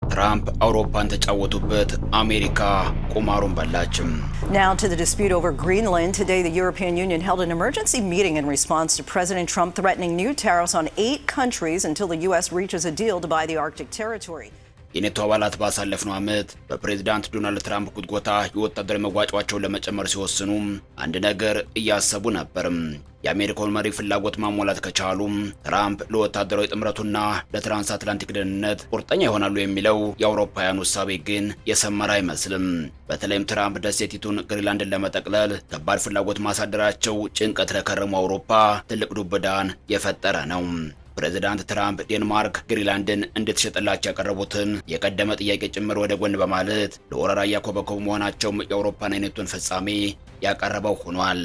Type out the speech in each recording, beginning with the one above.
ትራምፕ አውሮፓን ተጫወቱበት፣ አሜሪካ ቁማሩን በላችም። Now to the dispute over Greenland. Today, the European Union held an emergency meeting in response to President Trump threatening new tariffs on 8 countries until the U.S. reaches a deal to buy the Arctic territory. የኔቶ አባላት ባሳለፍነው ዓመት በፕሬዝዳንት ዶናልድ ትራምፕ ጉትጎታ የወታደራዊ መዋጮአቸውን ለመጨመር ሲወስኑ አንድ ነገር እያሰቡ ነበርም። የአሜሪካውን መሪ ፍላጎት ማሟላት ከቻሉም ትራምፕ ለወታደራዊ ጥምረቱና ለትራንስ አትላንቲክ ደህንነት ቁርጠኛ ይሆናሉ የሚለው የአውሮፓውያን ውሳቤ ግን የሰመረ አይመስልም። በተለይም ትራምፕ ደሴቲቱን ግሪንላንድን ለመጠቅለል ከባድ ፍላጎት ማሳደራቸው ጭንቀት ለከረሙ አውሮፓ ትልቅ ዱብዳን የፈጠረ ነው። ፕሬዚዳንት ትራምፕ ዴንማርክ ግሪንላንድን እንድትሸጥላቸው ያቀረቡትን የቀደመ ጥያቄ ጭምር ወደ ጎን በማለት ለወረራ እያኮበኮቡ መሆናቸው የአውሮፓና የኔቶን ፍጻሜ ያቀረበው ሆኗል።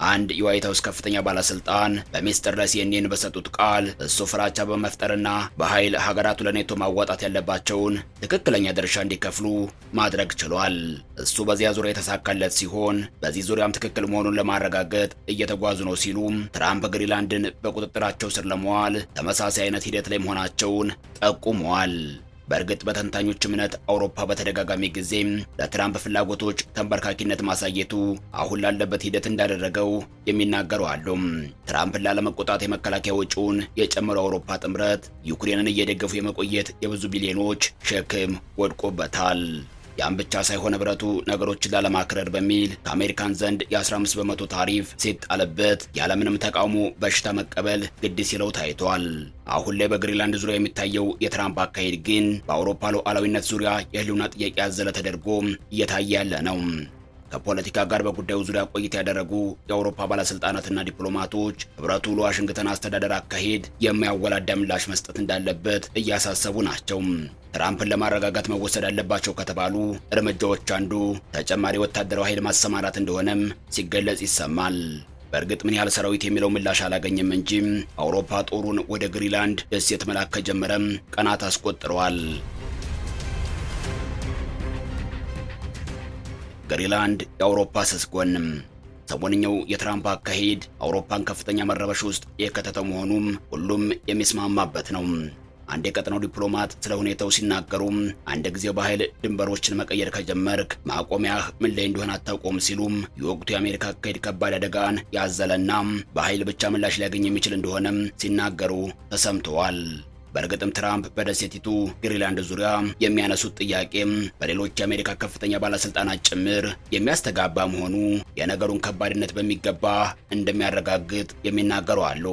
አንድ የዋይት ሃውስ ከፍተኛ ባለስልጣን በሚስጥር ለሲኤንኤን በሰጡት ቃል እሱ ፍራቻ በመፍጠርና በኃይል ሀገራቱ ለኔቶ ማዋጣት ያለባቸውን ትክክለኛ ድርሻ እንዲከፍሉ ማድረግ ችሏል። እሱ በዚያ ዙሪያ የተሳካለት ሲሆን በዚህ ዙሪያም ትክክል መሆኑን ለማረጋገጥ እየተጓዙ ነው ሲሉ ትራምፕ ግሪንላንድን በቁጥጥራቸው ስር ለመዋል ተመሳሳይ አይነት ሂደት ላይ መሆናቸውን ጠቁመዋል። በእርግጥ በተንታኞች እምነት አውሮፓ በተደጋጋሚ ጊዜ ለትራምፕ ፍላጎቶች ተንበርካኪነት ማሳየቱ አሁን ላለበት ሂደት እንዳደረገው የሚናገሩ አሉ። ትራምፕን ላለመቆጣት የመከላከያ ወጪውን የጨመረው አውሮፓ ጥምረት ዩክሬንን እየደገፉ የመቆየት የብዙ ቢሊዮኖች ሸክም ወድቆበታል። ያም ብቻ ሳይሆን ህብረቱ ነገሮችን ላለማክረር በሚል ከአሜሪካን ዘንድ የ15 በመቶ ታሪፍ ሲጣልበት ያለምንም ተቃውሞ በሽታ መቀበል ግድ ሲለው ታይቷል። አሁን ላይ በግሪንላንድ ዙሪያ የሚታየው የትራምፕ አካሄድ ግን በአውሮፓ ሉዓላዊነት ዙሪያ የህልውና ጥያቄ ያዘለ ተደርጎ እየታየ ያለ ነው። ከፖለቲካ ጋር በጉዳዩ ዙሪያ ቆይታ ያደረጉ የአውሮፓ ባለስልጣናትና ዲፕሎማቶች ህብረቱ ለዋሽንግተን አስተዳደር አካሄድ የማያወላዳ ምላሽ መስጠት እንዳለበት እያሳሰቡ ናቸው። ትራምፕን ለማረጋጋት መወሰድ አለባቸው ከተባሉ እርምጃዎች አንዱ ተጨማሪ ወታደራዊ ኃይል ማሰማራት እንደሆነም ሲገለጽ ይሰማል። በእርግጥ ምን ያህል ሰራዊት የሚለው ምላሽ አላገኘም እንጂ አውሮፓ ጦሩን ወደ ግሪንላንድ ደሴት መላክ ከጀመረም ቀናት አስቆጥረዋል። ግሪንላንድ የአውሮፓ ስስ ጎንም። ሰሞንኛው የትራምፕ አካሄድ አውሮፓን ከፍተኛ መረበሽ ውስጥ የከተተ መሆኑም ሁሉም የሚስማማበት ነው። አንድ የቀጠናው ዲፕሎማት ስለ ሁኔታው ሲናገሩ አንድ ጊዜ በኃይል ድንበሮችን መቀየር ከጀመርክ ማቆሚያህ ምን ላይ እንደሆነ አታውቁም ሲሉም የወቅቱ የአሜሪካ አካሄድ ከባድ አደጋን ያዘለና በኃይል ብቻ ምላሽ ሊያገኝ የሚችል እንደሆነም ሲናገሩ ተሰምተዋል። በእርግጥም ትራምፕ በደሴቲቱ ግሪንላንድ ዙሪያ የሚያነሱት ጥያቄም በሌሎች የአሜሪካ ከፍተኛ ባለስልጣናት ጭምር የሚያስተጋባ መሆኑ የነገሩን ከባድነት በሚገባ እንደሚያረጋግጥ የሚናገሩ አሉ።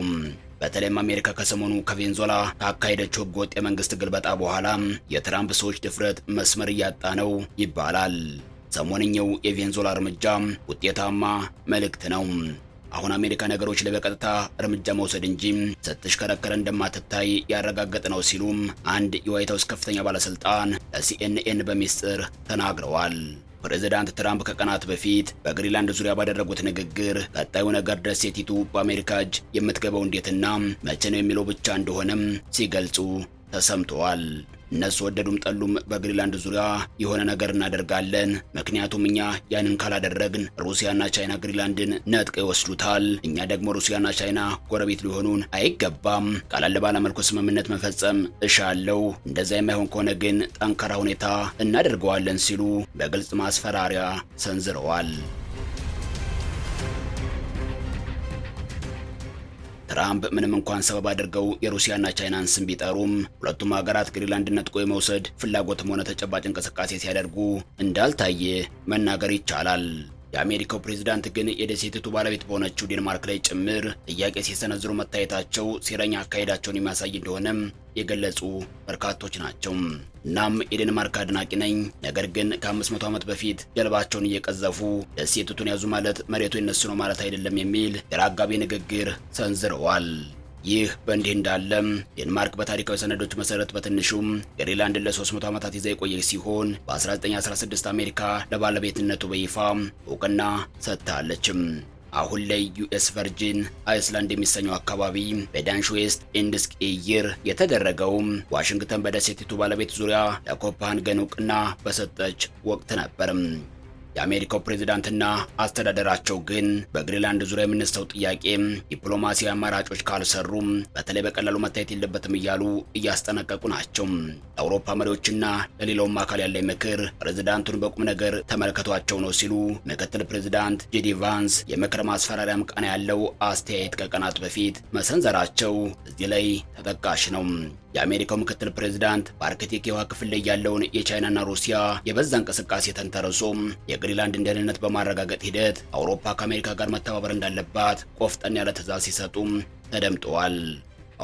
በተለይም አሜሪካ ከሰሞኑ ከቬንዙዌላ ካካሄደችው ህገወጥ የመንግስት ግልበጣ በኋላ የትራምፕ ሰዎች ድፍረት መስመር እያጣ ነው ይባላል። ሰሞንኛው የቬንዙዌላ እርምጃ ውጤታማ መልእክት ነው። አሁን አሜሪካ ነገሮች ላይ በቀጥታ እርምጃ መውሰድ እንጂ ስትሽከረከረ እንደማትታይ ያረጋገጠ ነው ሲሉም አንድ የዋይት ሃውስ ከፍተኛ ባለስልጣን ለሲኤንኤን በሚስጥር ተናግረዋል። ፕሬዚዳንት ትራምፕ ከቀናት በፊት በግሪንላንድ ዙሪያ ባደረጉት ንግግር ቀጣዩ ነገር ደሴቲቱ በአሜሪካ እጅ የምትገባው እንዴትና መቼ ነው የሚለው ብቻ እንደሆነም ሲገልጹ ተሰምተዋል። እነሱ ወደዱም ጠሉም በግሪንላንድ ዙሪያ የሆነ ነገር እናደርጋለን፣ ምክንያቱም እኛ ያንን ካላደረግን ሩሲያና ቻይና ግሪንላንድን ነጥቀው ይወስዱታል። እኛ ደግሞ ሩሲያና ቻይና ጎረቤት ሊሆኑን አይገባም። ቀለል ባለ መልኩ ስምምነት መፈጸም እሻለው፣ እንደዛ የማይሆን ከሆነ ግን ጠንካራ ሁኔታ እናደርገዋለን ሲሉ በግልጽ ማስፈራሪያ ሰንዝረዋል። ትራምፕ ምንም እንኳን ሰበብ አድርገው የሩሲያና ቻይናን ስም ቢጠሩም ሁለቱም ሀገራት ግሪንላንድን ነጥቆ የመውሰድ ፍላጎትም ሆነ ተጨባጭ እንቅስቃሴ ሲያደርጉ እንዳልታየ መናገር ይቻላል። የአሜሪካው ፕሬዝዳንት ግን የደሴቲቱ ባለቤት በሆነችው ዴንማርክ ላይ ጭምር ጥያቄ ሲሰነዝሩ መታየታቸው ሴረኛ አካሄዳቸውን የሚያሳይ እንደሆነም የገለጹ በርካቶች ናቸው። እናም የዴንማርክ አድናቂ ነኝ፣ ነገር ግን ከ500 ዓመት በፊት ጀልባቸውን እየቀዘፉ ደሴቲቱን ያዙ ማለት መሬቱ የነሱ ነው ማለት አይደለም የሚል ግራ አጋቢ ንግግር ሰንዝረዋል። ይህ በእንዲህ እንዳለም ዴንማርክ በታሪካዊ ሰነዶች መሰረት በትንሹም ግሪንላንድን ለ300 ዓመታት ይዛ የቆየች ሲሆን በ1916 አሜሪካ ለባለቤትነቱ በይፋ እውቅና ሰጥታለችም። አሁን ላይ ዩኤስ ቨርጂን አይስላንድ የሚሰኘው አካባቢ በዳንሽ ዌስት ኢንድስ ቅይር የተደረገው ዋሽንግተን በደሴቲቱ ባለቤት ዙሪያ ለኮፐንሃገን እውቅና በሰጠች ወቅት ነበር። የአሜሪካው ፕሬዝዳንትና አስተዳደራቸው ግን በግሪንላንድ ዙሪያ የሚነሳው ጥያቄ ዲፕሎማሲያዊ አማራጮች ካልሰሩም በተለይ በቀላሉ መታየት የለበትም እያሉ እያስጠነቀቁ ናቸው። ለአውሮፓ መሪዎችና ለሌላውም አካል ያለኝ ምክር ፕሬዝዳንቱን በቁም ነገር ተመልከቷቸው ነው ሲሉ ምክትል ፕሬዝዳንት ጄዲ ቫንስ የምክር ማስፈራሪያም ቃና ያለው አስተያየት ከቀናት በፊት መሰንዘራቸው እዚህ ላይ ተጠቃሽ ነው። የአሜሪካው ምክትል ፕሬዝዳንት በአርክቲክ የውሃ ክፍል ላይ ያለውን የቻይናና ሩሲያ የበዛ እንቅስቃሴ ተንተርሶ የግሪንላንድን ደህንነት በማረጋገጥ ሂደት አውሮፓ ከአሜሪካ ጋር መተባበር እንዳለባት ቆፍጠን ያለ ትዕዛዝ ሲሰጡም ተደምጠዋል።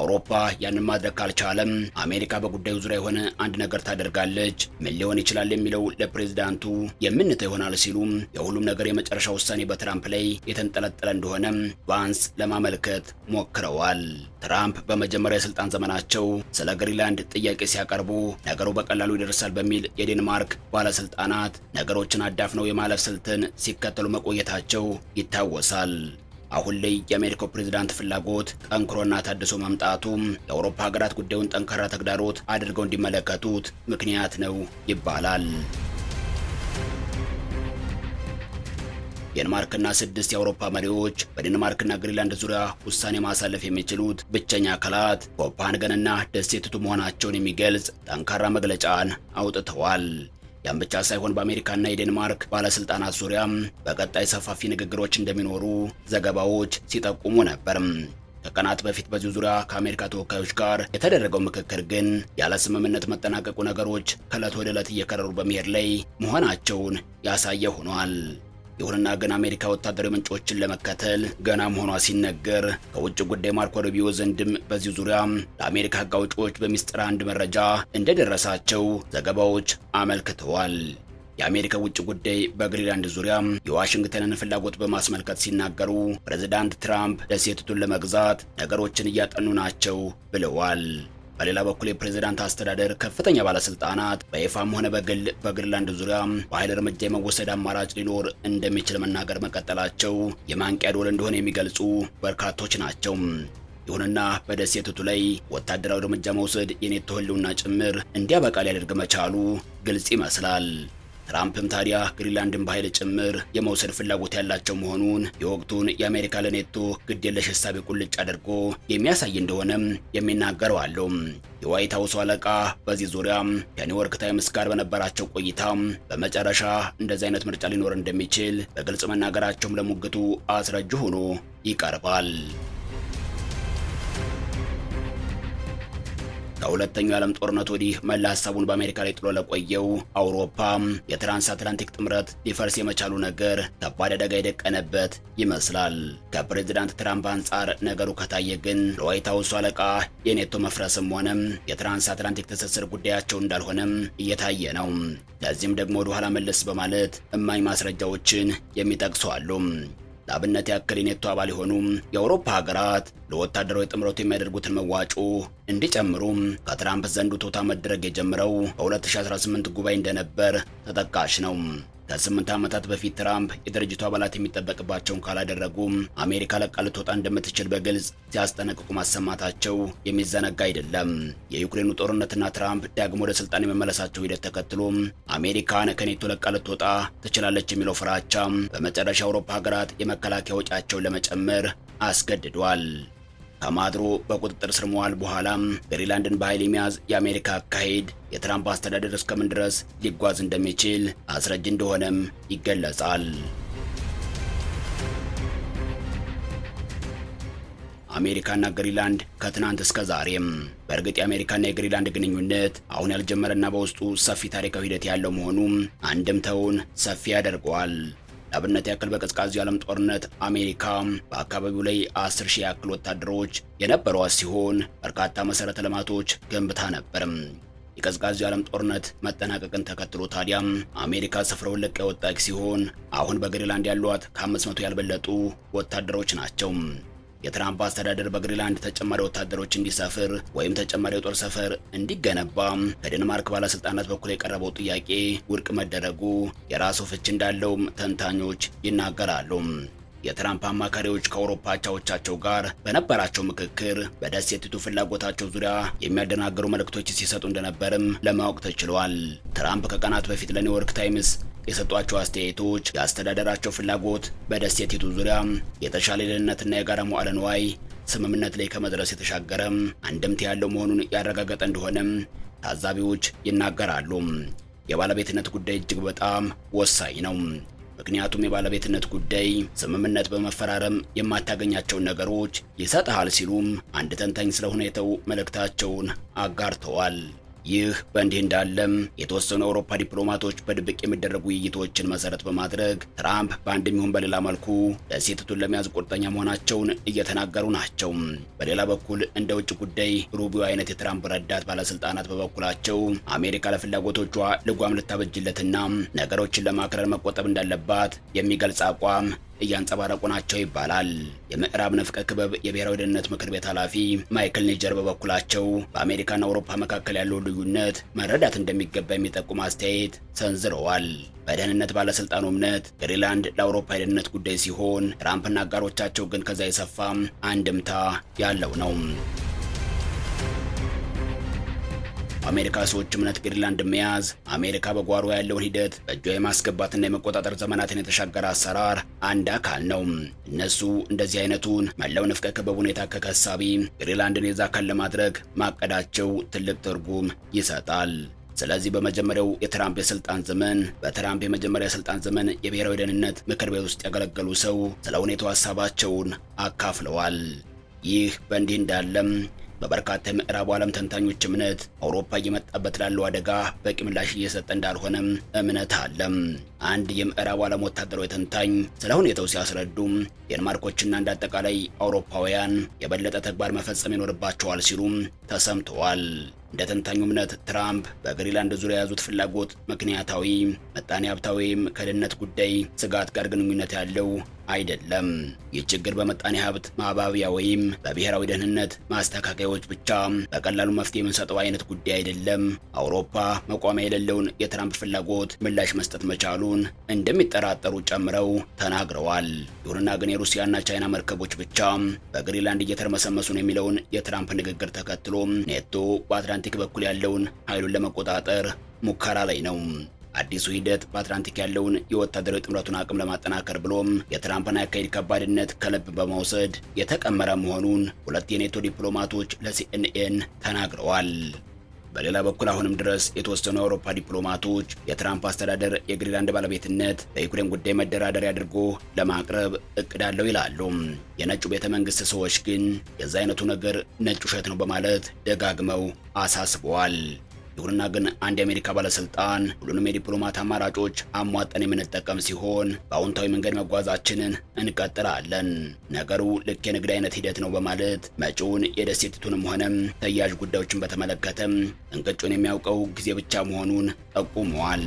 አውሮፓ ያንን ማድረግ ካልቻለም አሜሪካ በጉዳዩ ዙሪያ የሆነ አንድ ነገር ታደርጋለች። ምን ሊሆን ይችላል የሚለው ለፕሬዝዳንቱ የምንተው ይሆናል ሲሉ የሁሉም ነገር የመጨረሻ ውሳኔ በትራምፕ ላይ የተንጠለጠለ እንደሆነ ቫንስ ለማመልከት ሞክረዋል። ትራምፕ በመጀመሪያ የስልጣን ዘመናቸው ስለ ግሪንላንድ ጥያቄ ሲያቀርቡ ነገሩ በቀላሉ ይደርሳል በሚል የዴንማርክ ባለስልጣናት ነገሮችን አዳፍነው የማለፍ ስልትን ሲከተሉ መቆየታቸው ይታወሳል። አሁን ላይ የአሜሪካው ፕሬዝዳንት ፍላጎት ጠንክሮና ታድሶ መምጣቱ የአውሮፓ ሀገራት ጉዳዩን ጠንካራ ተግዳሮት አድርገው እንዲመለከቱት ምክንያት ነው ይባላል። ዴንማርክና 6 የአውሮፓ መሪዎች በዴንማርክና ግሪንላንድ ዙሪያ ውሳኔ ማሳለፍ የሚችሉት ብቸኛ አካላት ኮፐንሃገንና ደሴቲቱ መሆናቸውን የሚገልጽ ጠንካራ መግለጫን አውጥተዋል። ያም ብቻ ሳይሆን በአሜሪካና የዴንማርክ ባለስልጣናት ዙሪያ በቀጣይ ሰፋፊ ንግግሮች እንደሚኖሩ ዘገባዎች ሲጠቁሙ ነበር። ከቀናት በፊት በዚህ ዙሪያ ከአሜሪካ ተወካዮች ጋር የተደረገው ምክክር ግን ያለ ስምምነት መጠናቀቁ ነገሮች ከዕለት ወደ ዕለት እየከረሩ በመሄድ ላይ መሆናቸውን ያሳየ ሆኗል። ይሁንና ግን አሜሪካ ወታደራዊ ምንጮችን ለመከተል ገና መሆኗ ሲነገር ከውጭ ጉዳይ ማርኮ ሩቢዮ ዘንድም በዚህ ዙሪያ ለአሜሪካ ሕግ አውጪዎች በሚስጥር አንድ መረጃ እንደደረሳቸው ዘገባዎች አመልክተዋል። የአሜሪካ ውጭ ጉዳይ በግሪንላንድ ዙሪያ የዋሽንግተንን ፍላጎት በማስመልከት ሲናገሩ ፕሬዝዳንት ትራምፕ ደሴቲቱን ለመግዛት ነገሮችን እያጠኑ ናቸው ብለዋል። በሌላ በኩል የፕሬዝዳንት አስተዳደር ከፍተኛ ባለስልጣናት በይፋም ሆነ በግል በግሪንላንድ ዙሪያ በኃይል እርምጃ የመወሰድ አማራጭ ሊኖር እንደሚችል መናገር መቀጠላቸው የማንቂያ ደወል እንደሆነ የሚገልጹ በርካቶች ናቸው። ይሁንና በደሴቲቱ ላይ ወታደራዊ እርምጃ መውሰድ የኔቶ ህልውና ጭምር እንዲያበቃ ሊያደርግ መቻሉ ግልጽ ይመስላል። ትራምፕም ታዲያ ግሪንላንድን በኃይል ጭምር የመውሰድ ፍላጎት ያላቸው መሆኑን የወቅቱን የአሜሪካ ለኔቶ ግዴለሽ ሐሳብ ቁልጭ አድርጎ የሚያሳይ እንደሆነም የሚናገረው አለው። የዋይት ሃውስ አለቃ በዚህ ዙሪያ ከኒውዮርክ ታይምስ ጋር በነበራቸው ቆይታ በመጨረሻ እንደዚህ አይነት ምርጫ ሊኖር እንደሚችል በግልጽ መናገራቸውም ለሙግቱ አስረጅ ሆኖ ይቀርባል። ከሁለተኛው የዓለም ጦርነት ወዲህ መላ ሐሳቡን በአሜሪካ ላይ ጥሎ ለቆየው አውሮፓ የትራንስ አትላንቲክ ጥምረት ሊፈርስ የመቻሉ ነገር ከባድ አደጋ የደቀነበት ይመስላል። ከፕሬዝዳንት ትራምፕ አንጻር ነገሩ ከታየ ግን ለዋይት ሃውስ አለቃ የኔቶ መፍረስም ሆነም የትራንስ አትላንቲክ ትስስር ጉዳያቸው እንዳልሆነም እየታየ ነው። ለዚህም ደግሞ ወደ ኋላ መለስ በማለት እማኝ ማስረጃዎችን የሚጠቅሱ አሉ። ለአብነት ያክል የኔቶ አባል የሆኑ የአውሮፓ ሀገራት ለወታደራዊ ጥምረቱ የሚያደርጉትን መዋጮ እንዲጨምሩ ከትራምፕ ዘንድ ውቶታ መደረግ የጀመረው በ2018 ጉባኤ እንደነበር ተጠቃሽ ነው። ከ8 ዓመታት በፊት ትራምፕ የድርጅቱ አባላት የሚጠበቅባቸውን ካላደረጉ አሜሪካ ለቃ ልትወጣ እንደምትችል በግልጽ ሲያስጠነቅቁ ማሰማታቸው የሚዘነጋ አይደለም። የዩክሬኑ ጦርነትና ትራምፕ ዳግም ወደ ስልጣን የመመለሳቸው ሂደት ተከትሎ አሜሪካን ከኔቶ ለቃ ልትወጣ ትችላለች የሚለው ፍራቻ በመጨረሻ አውሮፓ ሀገራት የመከላከያ ወጪያቸውን ለመጨመር አስገድዷል። ከማድሮ በቁጥጥር ስር መዋል በኋላም ግሪንላንድን በኃይል የሚያዝ የአሜሪካ አካሄድ የትራምፕ አስተዳደር እስከምን ድረስ ሊጓዝ እንደሚችል አስረጅ እንደሆነም ይገለጻል። አሜሪካና ግሪንላንድ ከትናንት እስከ ዛሬም በእርግጥ የአሜሪካና የግሪንላንድ ግንኙነት አሁን ያልጀመረና በውስጡ ሰፊ ታሪካዊ ሂደት ያለው መሆኑ አንድምታውን ሰፊ ያደርገዋል። ለአብነት ያክል በቀዝቃዛው የዓለም ጦርነት አሜሪካ በአካባቢው ላይ 10,000 ያክል ወታደሮች የነበሯት ሲሆን በርካታ መሰረተ ልማቶች ገንብታ ነበርም። የቀዝቃዛው የዓለም ጦርነት መጠናቀቅን ተከትሎ ታዲያም አሜሪካ ስፍራውን ለቃ የወጣች ሲሆን አሁን በግሪንላንድ ያሏት ከ500 ያልበለጡ ወታደሮች ናቸው። የትራምፕ አስተዳደር በግሪንላንድ ተጨማሪ ወታደሮች እንዲሰፍር ወይም ተጨማሪ የጦር ሰፈር እንዲገነባ ከዴንማርክ ባለስልጣናት በኩል የቀረበው ጥያቄ ውድቅ መደረጉ የራሱ ፍች እንዳለውም ተንታኞች ይናገራሉ። የትራምፕ አማካሪዎች ከአውሮፓ አቻዎቻቸው ጋር በነበራቸው ምክክር በደሴቲቱ ፍላጎታቸው ዙሪያ የሚያደናግሩ መልእክቶች ሲሰጡ እንደነበርም ለማወቅ ተችሏል። ትራምፕ ከቀናት በፊት ለኒውዮርክ ታይምስ የሰጧቸው አስተያየቶች የአስተዳደራቸው ፍላጎት በደሴቲቱ ዙሪያ የተሻለ ደህንነትና የጋራ መዋዕለ ንዋይ ስምምነት ላይ ከመድረስ የተሻገረ አንድምታ ያለው መሆኑን ያረጋገጠ እንደሆነም ታዛቢዎች ይናገራሉ። የባለቤትነት ጉዳይ እጅግ በጣም ወሳኝ ነው። ምክንያቱም የባለቤትነት ጉዳይ ስምምነት በመፈራረም የማታገኛቸውን ነገሮች ይሰጥሃል ሲሉም አንድ ተንታኝ ስለ ሁኔታው መልእክታቸውን አጋርተዋል። ይህ በእንዲህ እንዳለም የተወሰኑ የአውሮፓ ዲፕሎማቶች በድብቅ የሚደረጉ ውይይቶችን መሰረት በማድረግ ትራምፕ በአንድም ይሁን በሌላ መልኩ ደሴቲቱን ለመያዝ ቁርጠኛ መሆናቸውን እየተናገሩ ናቸው። በሌላ በኩል እንደ ውጭ ጉዳይ ሩቢዮ አይነት የትራምፕ ረዳት ባለስልጣናት በበኩላቸው አሜሪካ ለፍላጎቶቿ ልጓም ልታበጅለትና ነገሮችን ለማክረር መቆጠብ እንዳለባት የሚገልጽ አቋም እያንጸባረቁ ናቸው ይባላል። የምዕራብ ንፍቀ ክበብ የብሔራዊ ደህንነት ምክር ቤት ኃላፊ ማይክል ኒጀር በበኩላቸው በአሜሪካና አውሮፓ መካከል ያለውን ልዩነት መረዳት እንደሚገባ የሚጠቁም አስተያየት ሰንዝረዋል። በደህንነት ባለስልጣኑ እምነት ግሪንላንድ ለአውሮፓ የደህንነት ጉዳይ ሲሆን፣ ትራምፕና አጋሮቻቸው ግን ከዛ የሰፋ አንድምታ ያለው ነው። አሜሪካ ሰዎች እምነት ግሪንላንድ መያዝ አሜሪካ በጓሮ ያለውን ሂደት በእጇ የማስገባትና የመቆጣጠር ዘመናትን የተሻገረ አሰራር አንድ አካል ነው። እነሱ እንደዚህ አይነቱን መላው ንፍቀ ክበብ ሁኔታ ከከሳቢ ግሪንላንድን የዛ አካል ለማድረግ ማቀዳቸው ትልቅ ትርጉም ይሰጣል። ስለዚህ በመጀመሪያው የትራምፕ የስልጣን ዘመን በትራምፕ የመጀመሪያ የስልጣን ዘመን የብሔራዊ ደህንነት ምክር ቤት ውስጥ ያገለገሉ ሰው ስለ ሁኔታው ሀሳባቸውን አካፍለዋል። ይህ በእንዲህ እንዳለም በበርካታ የምዕራቡ ዓለም ተንታኞች እምነት አውሮፓ እየመጣበት ላለው አደጋ በቂ ምላሽ እየሰጠ እንዳልሆነም እምነት አለም። አንድ የምዕራቡ ዓለም ወታደራዊ ተንታኝ ስለ ሁኔታው ሲያስረዱ ዴንማርኮችና እንዳጠቃላይ አውሮፓውያን የበለጠ ተግባር መፈጸም ይኖርባቸዋል ሲሉም ተሰምተዋል። እንደ ተንታኙ እምነት ትራምፕ በግሪንላንድ ዙሪያ የያዙት ፍላጎት ምክንያታዊ፣ ምጣኔ ሀብታዊም ከደህንነት ጉዳይ ስጋት ጋር ግንኙነት ያለው አይደለም። ይህ ችግር በምጣኔ ሀብት ማባቢያ ወይም በብሔራዊ ደህንነት ማስተካከያዎች ብቻ በቀላሉ መፍትሄ የምንሰጠው አይነት ጉዳይ አይደለም። አውሮፓ መቋሚያ የሌለውን የትራምፕ ፍላጎት ምላሽ መስጠት መቻሉን እንደሚጠራጠሩ ጨምረው ተናግረዋል። ይሁንና ግን የሩሲያና ቻይና መርከቦች ብቻ በግሪንላንድ እየተርመሰመሱ ነው የሚለውን የትራምፕ ንግግር ተከትሎ ኔቶ በአትላንቲክ በኩል ያለውን ኃይሉን ለመቆጣጠር ሙከራ ላይ ነው። አዲሱ ሂደት በአትላንቲክ ያለውን የወታደራዊ ጥምረቱን አቅም ለማጠናከር ብሎም የትራምፕን አካሄድ ከባድነት ከልብ በመውሰድ የተቀመረ መሆኑን ሁለት የኔቶ ዲፕሎማቶች ለሲኤንኤን ተናግረዋል። በሌላ በኩል አሁንም ድረስ የተወሰኑ የአውሮፓ ዲፕሎማቶች የትራምፕ አስተዳደር የግሪንላንድ ባለቤትነት በዩክሬን ጉዳይ መደራደሪያ አድርጎ ለማቅረብ እቅድ አለው ይላሉ። የነጩ ቤተ መንግስት ሰዎች ግን የዛ አይነቱ ነገር ነጭ ውሸት ነው በማለት ደጋግመው አሳስበዋል። ይሁንና ግን አንድ የአሜሪካ ባለስልጣን ሁሉንም የዲፕሎማት አማራጮች አሟጠን የምንጠቀም ሲሆን በአዎንታዊ መንገድ መጓዛችንን እንቀጥላለን፣ ነገሩ ልክ የንግድ አይነት ሂደት ነው በማለት መጪውን የደሴቲቱንም ሆነም ተያያዥ ጉዳዮችን በተመለከተም እንቅጩን የሚያውቀው ጊዜ ብቻ መሆኑን ጠቁመዋል።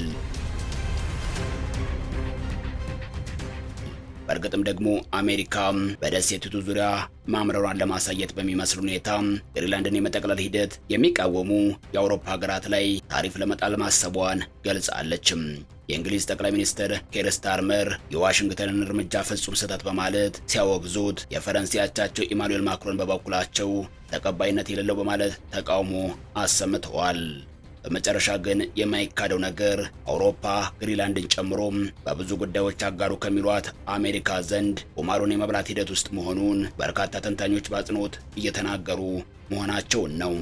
በእርግጥም ደግሞ አሜሪካ በደሴቲቱ ዙሪያ ማምረሯን ለማሳየት በሚመስል ሁኔታ ግሪንላንድን የመጠቅለል ሂደት የሚቃወሙ የአውሮፓ ሀገራት ላይ ታሪፍ ለመጣል ማሰቧን ገልጻለችም። የእንግሊዝ ጠቅላይ ሚኒስትር ኬር ስታርመር የዋሽንግተንን እርምጃ ፍጹም ስህተት በማለት ሲያወግዙት፣ የፈረንሳይ አቻቸው ኢማኑኤል ማክሮን በበኩላቸው ተቀባይነት የሌለው በማለት ተቃውሞ አሰምተዋል። በመጨረሻ ግን የማይካደው ነገር አውሮፓ ግሪንላንድን ጨምሮ በብዙ ጉዳዮች አጋሩ ከሚሏት አሜሪካ ዘንድ ቁማሩን የመብላት ሂደት ውስጥ መሆኑን በርካታ ተንታኞች በአጽንኦት እየተናገሩ መሆናቸውን ነው።